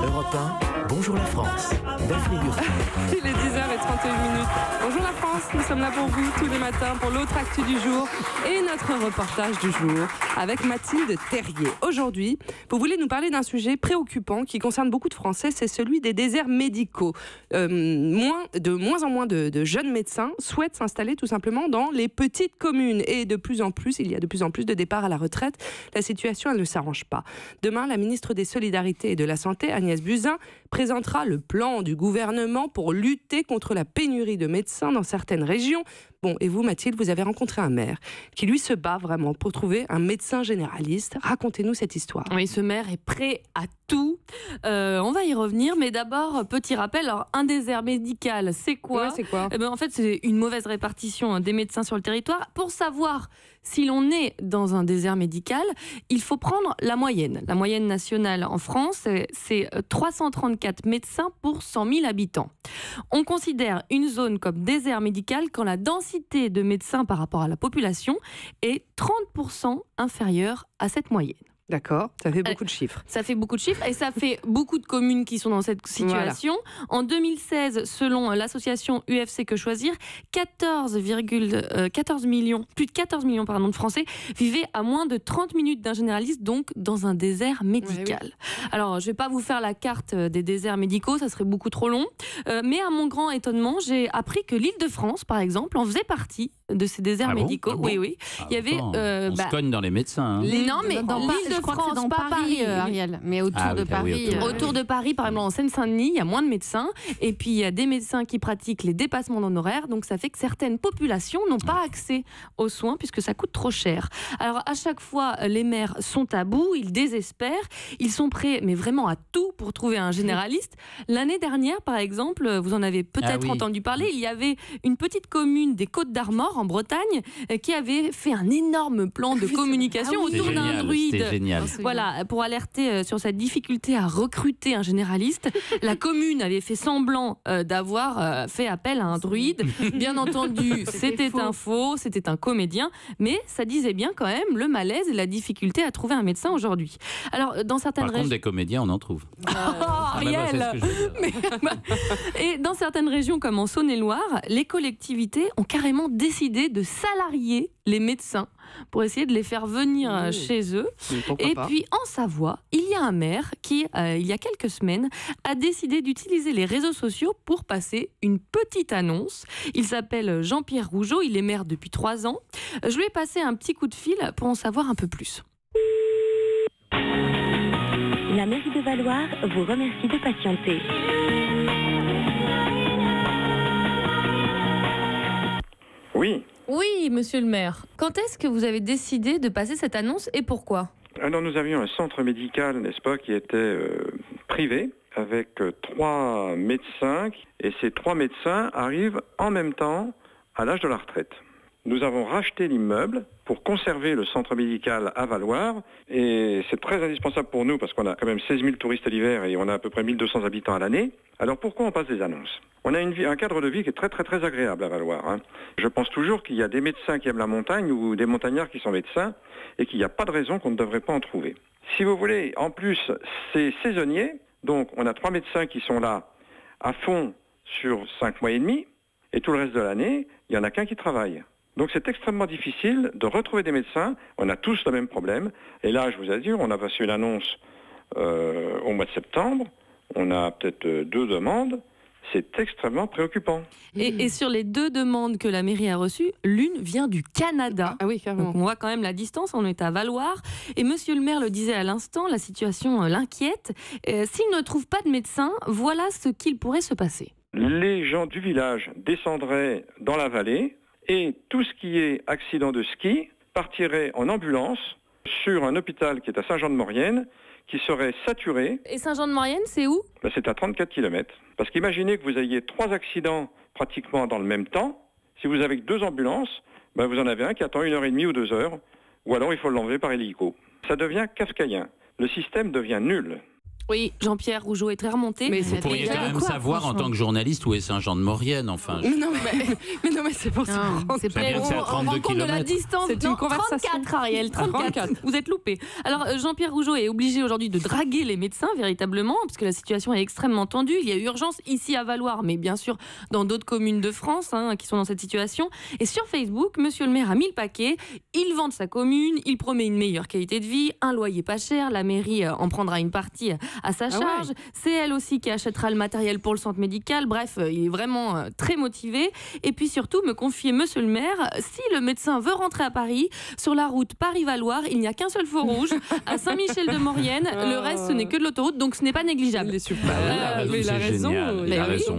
Europe 1, bonjour la France, Daphné Burki. Il est 10h31. Bonjour la France, nous sommes là pour vous tous les matins pour l'autre actu du jour et notre reportage du jour avec Mathilde Terrier. Aujourd'hui, vous voulez nous parler d'un sujet préoccupant qui concerne beaucoup de Français, c'est celui des déserts médicaux. De moins en moins de jeunes médecins souhaitent s'installer tout simplement dans les petites communes et il y a de plus en plus de départs à la retraite. La situation, elle ne s'arrange pas. Demain, la ministre des Solidarités et de la Santé, Agnès Buzyn, présentera le plan du gouvernement pour lutter contre la pénurie de médecins dans certaines régions. Bon, et vous, Mathilde, vous avez rencontré un maire qui, lui, se bat vraiment pour trouver un médecin généraliste. Racontez-nous cette histoire. Oui, ce maire est prêt à tout. On va y revenir, mais d'abord, petit rappel. Alors, un désert médical, c'est quoi ? En fait, c'est une mauvaise répartition des médecins sur le territoire. Pour savoir si l'on est dans un désert médical, il faut prendre la moyenne. La moyenne nationale en France, c'est 334 médecins pour 100 000 habitants. On considère une zone comme désert médical quand la densité de médecins par rapport à la population est 30% inférieure à cette moyenne. D'accord, ça fait beaucoup de chiffres. Ça fait beaucoup de chiffres et ça fait beaucoup de communes qui sont dans cette situation. Voilà. En 2016, selon l'association UFC Que Choisir, plus de 14 millions de Français vivaient à moins de 30 minutes d'un généraliste, donc dans un désert médical. Oui. Alors, je ne vais pas vous faire la carte des déserts médicaux, ça serait beaucoup trop long. Mais à mon grand étonnement, j'ai appris que l'Île-de-France, par exemple, en faisait partie de ces déserts médicaux. Oui. Il y avait, on se cogne dans les médecins. Non, mais l'Île-de-France, dans pas Paris, Ariel, mais autour de Paris. Autour de Paris, par exemple, en Seine-Saint-Denis, il y a moins de médecins. Et puis, il y a des médecins qui pratiquent les dépassements d'honoraires. Donc, ça fait que certaines populations n'ont pas accès aux soins puisque ça coûte trop cher. Alors, à chaque fois, les maires sont à bout, ils désespèrent. Ils sont prêts, mais vraiment à tout pour trouver un généraliste. L'année dernière, par exemple, vous en avez peut-être entendu parler, il y avait une petite commune des Côtes-d'Armor, en Bretagne, qui avait fait un énorme plan de communication autour d'un druide. C'était génial. Voilà, pour alerter sur cette difficulté à recruter un généraliste. La commune avait fait semblant d'avoir fait appel à un druide. Bien entendu, c'était un faux, c'était un comédien, mais ça disait bien quand même le malaise et la difficulté à trouver un médecin aujourd'hui. Alors, dans certaines régions... des comédiens, on en trouve. Ariel. Et dans certaines régions comme en Saône-et-Loire, les collectivités ont carrément décidé de salarier les médecins pour essayer de les faire venir chez eux. Et puis en Savoie, il y a un maire qui, il y a quelques semaines, a décidé d'utiliser les réseaux sociaux pour passer une petite annonce. Il s'appelle Jean-Pierre Rougeau, il est maire depuis 3 ans. Je lui ai passé un petit coup de fil pour en savoir un peu plus. La mairie de Valloire vous remercie de patienter. Oui, monsieur le maire. Quand est-ce que vous avez décidé de passer cette annonce et pourquoi ? Alors nous avions un centre médical, n'est-ce pas, qui était privé, avec 3 médecins, et ces 3 médecins arrivent en même temps à l'âge de la retraite. Nous avons racheté l'immeuble pour conserver le centre médical à Valloire, et c'est très indispensable pour nous parce qu'on a quand même 16 000 touristes l'hiver et on a à peu près 1200 habitants à l'année. Alors pourquoi on passe des annonces ? On a un cadre de vie qui est très très très agréable à Valloire. Je pense toujours qu'il y a des médecins qui aiment la montagne ou des montagnards qui sont médecins et qu'il n'y a pas de raison qu'on ne devrait pas en trouver. Si vous voulez, en plus, c'est saisonnier, donc on a 3 médecins qui sont là à fond sur 5 mois et demi, et tout le reste de l'année, il n'y en a qu'un qui travaille. Donc c'est extrêmement difficile de retrouver des médecins. On a tous le même problème. Et là, je vous assure, on a passé une annonce au mois de septembre. On a peut-être 2 demandes. C'est extrêmement préoccupant. Et sur les 2 demandes que la mairie a reçues, l'une vient du Canada. Ah oui, carrément. Donc on voit quand même la distance, on est à Valloire. Et monsieur le maire le disait à l'instant, la situation l'inquiète. S'il ne trouve pas de médecin, voilà ce qu'il pourrait se passer. Les gens du village descendraient dans la vallée et tout ce qui est accident de ski partirait en ambulance sur un hôpital qui est à Saint-Jean-de-Maurienne, qui serait saturé. Et Saint-Jean-de-Maurienne, c'est où ? C'est à 34 km. Parce qu'imaginez que vous ayez 3 accidents pratiquement dans le même temps. Si vous avez 2 ambulances, vous en avez un qui attend 1h30 ou 2 heures, ou alors il faut l'enlever par hélico. Ça devient kafkaïen. Le système devient nul. Oui, Jean-Pierre Rougeot est très remonté. Mais vous pourriez quand même savoir en tant que journaliste où est Saint-Jean-de-Maurienne, enfin. Mais non, mais c'est pour ça. C'est pas bien, c'est à 32 km. De la distance. C'est une conversation. 34, Ariel, 34. Vous êtes loupé. Alors, Jean-Pierre Rougeot est obligé aujourd'hui de draguer les médecins, véritablement, parce que la situation est extrêmement tendue. Il y a urgence ici à Valloires, mais bien sûr dans d'autres communes de France qui sont dans cette situation. Et sur Facebook, monsieur le maire a mis le paquet. Il vante sa commune, il promet une meilleure qualité de vie, un loyer pas cher, la mairie en prendra une partie à sa charge. Ouais. C'est elle aussi qui achètera le matériel pour le centre médical. Bref, il est vraiment très motivé. Et puis surtout, me confier monsieur le maire, si le médecin veut rentrer à Paris, sur la route Paris-Valloires, il n'y a qu'un seul feu rouge, à Saint-Michel-de-Maurienne. Le reste, ce n'est que de l'autoroute, donc ce n'est pas négligeable. Il est super. Mais il a raison.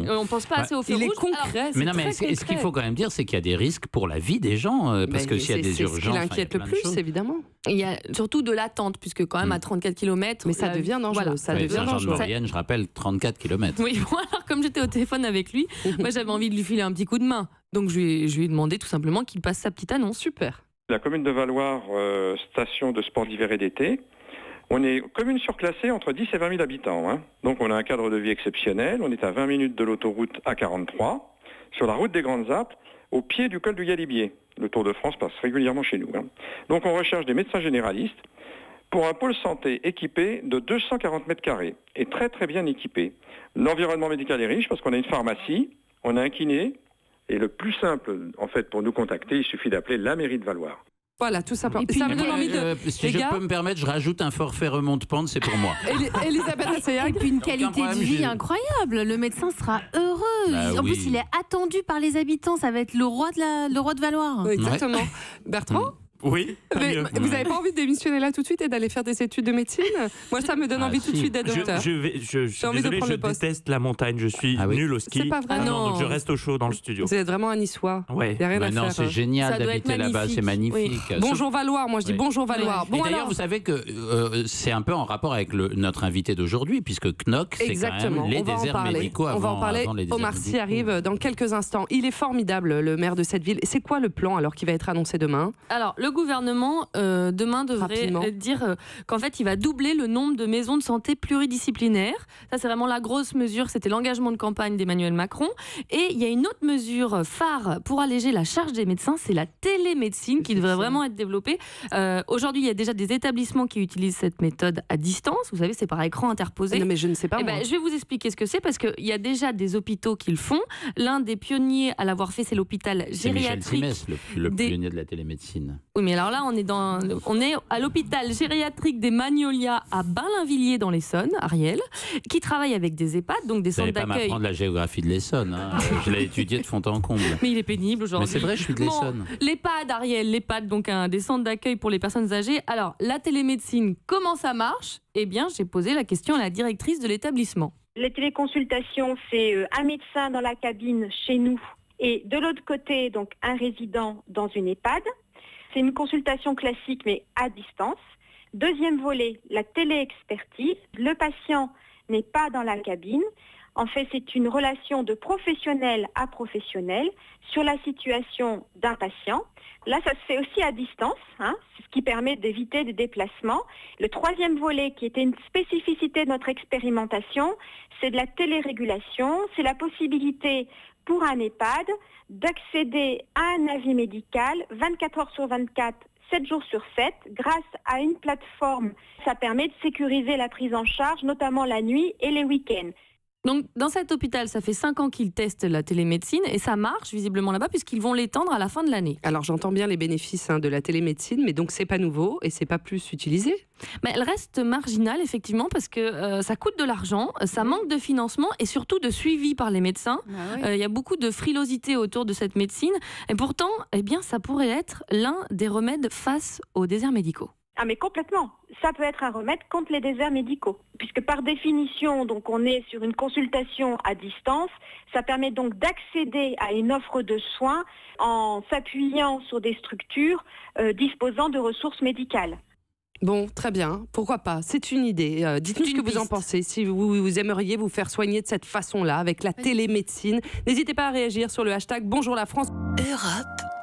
On ne pense pas assez au feu rouge. Il est concret. Mais non, mais ce qu'il faut quand même dire, c'est qu'il y a des risques pour la vie des gens, parce que s'il y a des urgences... C'est ce qui l'inquiète le plus, évidemment. Il y a surtout de l'attente, puisque quand même à 34 km... Mais ça devient dangereux. Voilà. Ça devient dangereux. Saint-Jean-de-Maurienne, je rappelle, 34 km. Oui, bon, alors comme j'étais au téléphone avec lui, moi j'avais envie de lui filer un petit coup de main. Donc je lui ai demandé tout simplement qu'il passe sa petite annonce. Super. La commune de Valloires, station de sport d'hiver et d'été, on est commune surclassée entre 10 et 20 000 habitants. Donc on a un cadre de vie exceptionnel. On est à 20 minutes de l'autoroute A43, sur la route des Grandes Alpes, au pied du col du Galibier. Le Tour de France passe régulièrement chez nous. Donc on recherche des médecins généralistes pour un pôle santé équipé de 240 mètres carrés et très très bien équipé. L'environnement médical est riche parce qu'on a une pharmacie, on a un kiné, et le plus simple en fait pour nous contacter, il suffit d'appeler la mairie de Valloires. Voilà, tout simplement. Et puis, ça me donne envie de... si je peux me permettre, je rajoute un forfait remonte-pente, c'est pour moi. Elisabeth Assayag. Et puis une qualité de vie incroyable. Le médecin sera heureux. En plus, il est attendu par les habitants. Ça va être le roi de Valloires. Exactement. Ouais. Bertrand Oui. Vous n'avez pas envie de démissionner là tout de suite et d'aller faire des études de médecine? Moi, ça me donne envie tout de suite d'être docteur. Je suis désolé, je déteste la montagne. Je suis nul au ski. C'est pas vrai. Non, donc je reste au chaud dans le studio. Vous êtes vraiment un niçois. Ouais. Il n'y a rien à faire. Non, c'est génial d'habiter là-bas. C'est magnifique. Oui. Bonjour Valloires. Moi, je dis bonjour Valloires. Bon, d'ailleurs, vous savez que c'est un peu en rapport avec notre invité d'aujourd'hui, puisque CNOC, c'est quand même les déserts médicaux avant. On va en parler. Omar Sy arrive dans quelques instants. Il est formidable, le maire de cette ville. C'est quoi le plan alors qui va être annoncé demain? Alors, le gouvernement demain devrait dire qu'en fait il va doubler le nombre de maisons de santé pluridisciplinaires. Ça c'est vraiment la grosse mesure, c'était l'engagement de campagne d'Emmanuel Macron. Et il y a une autre mesure phare pour alléger la charge des médecins, c'est la télémédecine qui devrait vraiment être développée. Aujourd'hui il y a déjà des établissements qui utilisent cette méthode à distance, vous savez c'est par écran interposé. Non mais je ne sais pas moi. Je vais vous expliquer ce que c'est parce qu'il y a déjà des hôpitaux qui le font. L'un des pionniers à l'avoir fait c'est l'hôpital gériatrique. C'est Michel Simès, le pionnier de la télémédecine. Oui mais alors là on est à l'hôpital gériatrique des Magnolias à Ballainvilliers dans l'Essonne, Ariel, qui travaille avec des EHPAD, donc des centres d'accueil. Vous n'allez pas m'apprendre la géographie de l'Essonne, je l'ai étudié de fond en comble. Mais il est pénible aujourd'hui. Mais c'est vrai, je suis de l'Essonne. L'EHPAD, Ariel, l'EHPAD, donc des centres d'accueil pour les personnes âgées. Alors, la télémédecine, comment ça marche? Eh bien, j'ai posé la question à la directrice de l'établissement. Les téléconsultations, c'est un médecin dans la cabine chez nous et de l'autre côté, donc un résident dans une EHPAD. C'est une consultation classique, mais à distance. Deuxième volet, la téléexpertise. Le patient n'est pas dans la cabine. En fait, c'est une relation de professionnel à professionnel sur la situation d'un patient. Là, ça se fait aussi à distance, c'est ce qui permet d'éviter des déplacements. Le troisième volet, qui était une spécificité de notre expérimentation, c'est de la télérégulation. C'est la possibilité pour un EHPAD d'accéder à un avis médical 24 heures sur 24, 7 jours sur 7, grâce à une plateforme. Ça permet de sécuriser la prise en charge, notamment la nuit et les week-ends. Donc, dans cet hôpital, ça fait 5 ans qu'ils testent la télémédecine et ça marche visiblement là-bas puisqu'ils vont l'étendre à la fin de l'année. Alors, j'entends bien les bénéfices de la télémédecine, mais donc c'est pas nouveau et c'est pas plus utilisé? Mais elle reste marginale, effectivement, parce que ça coûte de l'argent, ça manque de financement et surtout de suivi par les médecins. Il y a beaucoup de frilosité autour de cette médecine et pourtant, eh bien, ça pourrait être l'un des remèdes face aux déserts médicaux. Ah mais complètement, ça peut être un remède contre les déserts médicaux, puisque par définition, donc on est sur une consultation à distance, ça permet donc d'accéder à une offre de soins en s'appuyant sur des structures disposant de ressources médicales. Bon, très bien, pourquoi pas, c'est une idée. Dites-nous ce que vous en pensez, si vous aimeriez vous faire soigner de cette façon-là, avec la télémédecine. N'hésitez pas à réagir sur le hashtag Bonjour la France. Europe